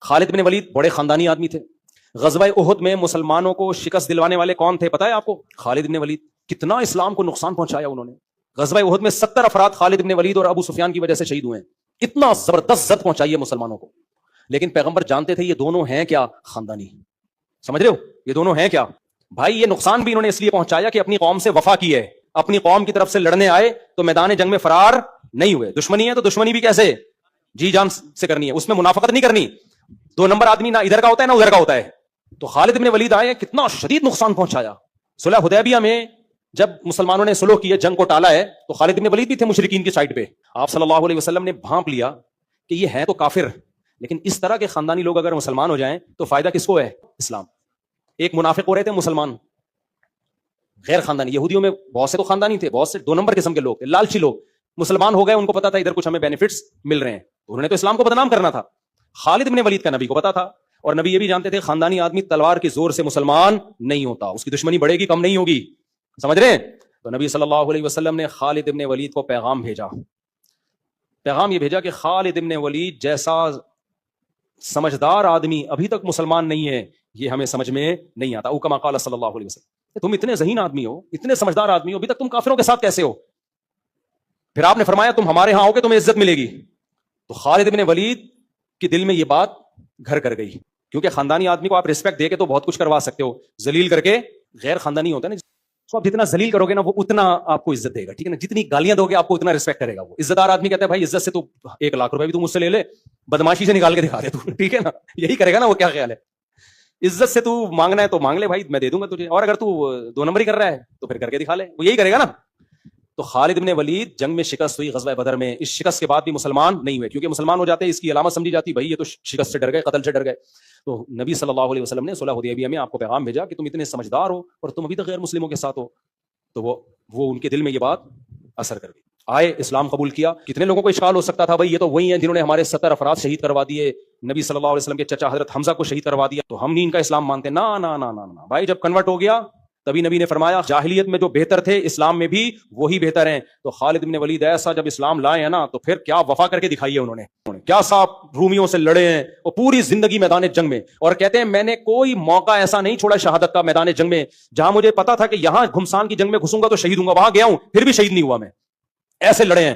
خالد بن ولید بڑے خاندانی آدمی تھے. غزوہ احد میں مسلمانوں کو شکست دلوانے والے کون تھے پتہ ہے آپ کو؟ خالد بن ولید. کتنا اسلام کو نقصان پہنچایا انہوں نے. غزوہ احد میں 70 افراد خالد بن ولید اور ابو سفیان کی وجہ سے شہید ہوئے ہیں. اتنا زبردست زد پہنچائی ہے مسلمانوں کو. لیکن پیغمبر جانتے تھے یہ دونوں ہیں کیا؟ خاندانی. سمجھ رہے ہو؟ یہ دونوں ہیں کیا بھائی؟ یہ نقصان بھی انہوں نے اس لیے پہنچایا کہ اپنی قوم سے وفا کی ہے, اپنی قوم کی طرف سے لڑنے آئے تو میدان جنگ میں فرار نہیں ہوئے. دشمنی ہے تو دشمنی بھی کیسے جی جان سے کرنی ہے, اس میں منافقت نہیں کرنی. 2 نمبر آدمی نہ ادھر کا ہوتا ہے نہ ادھر کا ہوتا ہے. تو خالد بن ولید آئے, کتنا شدید نقصان پہنچایا. صلح حدیبیہ میں جب مسلمانوں نے صلح کی ہے, جنگ کو ٹالا ہے, تو خالد بن ولید بھی تھے مشرکین کی سائڈ پہ. آپ صلی اللہ علیہ وسلم نے بھانپ لیا کہ یہ ہے تو کافر, لیکن اس طرح کے خاندانی لوگ اگر مسلمان ہو جائیں تو فائدہ کس کو ہے؟ اسلام. ایک منافق ہو رہے تھے مسلمان غیر خاندانی. یہودیوں میں بہت سے تو خاندانی تھے, بہت سے 2 نمبر قسم کے لوگ تھے, لالچی لوگ. مسلمان ہو گئے, ان کو پتا تھا ادھر کچھ ہمیں بینیفٹس مل رہے ہیں, انہوں نے تو اسلام کو بدنام کرنا تھا. خالد بن ولید کا نبی کو پتا تھا, اور نبی یہ بھی جانتے تھے خاندانی آدمی تلوار کے زور سے مسلمان نہیں ہوتا, اس کی دشمنی بڑھے گی کم نہیں ہوگی. سمجھ رہے ہیں؟ تو نبی صلی اللہ علیہ وسلم نے خالد بن ولید کو پیغام بھیجا. پیغام یہ بھیجا کہ خالد بن ولید جیسا سمجھدار آدمی ابھی تک مسلمان نہیں ہے, یہ ہمیں سمجھ میں نہیں آتا. او کما قال صلی اللہ علیہ وسلم, تم اتنے ذہین آدمی ہو, اتنے سمجھدار آدمی ہو, ابھی تک تم کافروں کے ساتھ کیسے ہو؟ پھر آپ نے فرمایا تم ہمارے ہاں ہوگے تمہیں عزت ملے گی. تو خالد بن ولید کے دل میں یہ بات گھر کر گئی, کیونکہ خاندانی آدمی کو آپ رسپیکٹ دے کے تو بہت کچھ کروا سکتے ہو, ذلیل کر کے غیر خاندانی ہوتا ہے نا, اس کو آپ جتنا ذلیل کرو گے نا وہ اتنا آپ کو عزت دے گا, ٹھیک ہے نا. جتنی گالیاں دو گے آپ کو اتنا رسپیکٹ کرے گا. وہ عزت دار آدمی کہتا ہے بھائی عزت سے تو 1 لاکھ روپے بھی تو مجھ سے لے لے, بدماشی سے نکال کے دکھا دے تو, ٹھیک ہے نا, یہی کرے گا نا وہ. کیا خیال ہے؟ عزت سے تو مانگنا ہے تو مانگ لے بھائی, میں دے دوں گا تجھے, اور اگر تو 2 نمبر ہی کر رہا ہے تو پھر کر کے دکھا لے, وہ یہی کرے گا نا. تو خالد بن ولید جنگ میں شکست ہوئی غزوہ بدر میں, اس شکست کے بعد بھی مسلمان نہیں ہوئے, کیونکہ مسلمان ہو جاتے اس کی علامت سمجھی جاتی بھائی یہ تو شکست سے ڈر گئے, قتل سے ڈر گئے. تو نبی صلی اللہ علیہ وسلم نے صلح حدیبیہ میں آپ کو پیغام بھیجا کہ تم اتنے سمجھدار ہو اور تم ابھی تک غیر مسلموں کے ساتھ ہو. تو وہ ان کے دل میں یہ بات اثر کر گئی, آئے اسلام قبول کیا. کتنے لوگوں کو اشکال ہو سکتا تھا بھائی یہ تو وہی ہیں جنہوں نے ہمارے 70 افراد شہید کروا دیے, نبی صلی اللہ علیہ وسلم کے چچا حضرت حمزہ کو شہید کروا دیا, تو ہم نہیں ان کا اسلام مانتے. نا نا نا نا نا بھائی, جب کنورٹ ہو گیا تبھی نبی نے فرمایا جاہلیت میں جو بہتر تھے اسلام میں بھی وہی بہتر ہیں. تو خالد بن ولید ایسا جب اسلام لائے ہیں نا تو پھر کیا وفا کر کے دکھائی ہے انہوں نے, کیا صاحب رومیوں سے لڑے ہیں اور پوری زندگی میدان جنگ میں, اور کہتے ہیں میں نے کوئی موقع ایسا نہیں چھوڑا شہادت کا میدان جنگ میں جہاں مجھے پتا تھا کہ یہاں گھمسان کی جنگ میں گھسوں گا تو شہید ہوں گا, وہاں گیا ہوں پھر بھی شہید نہیں ہوا, میں ایسے لڑے ہیں.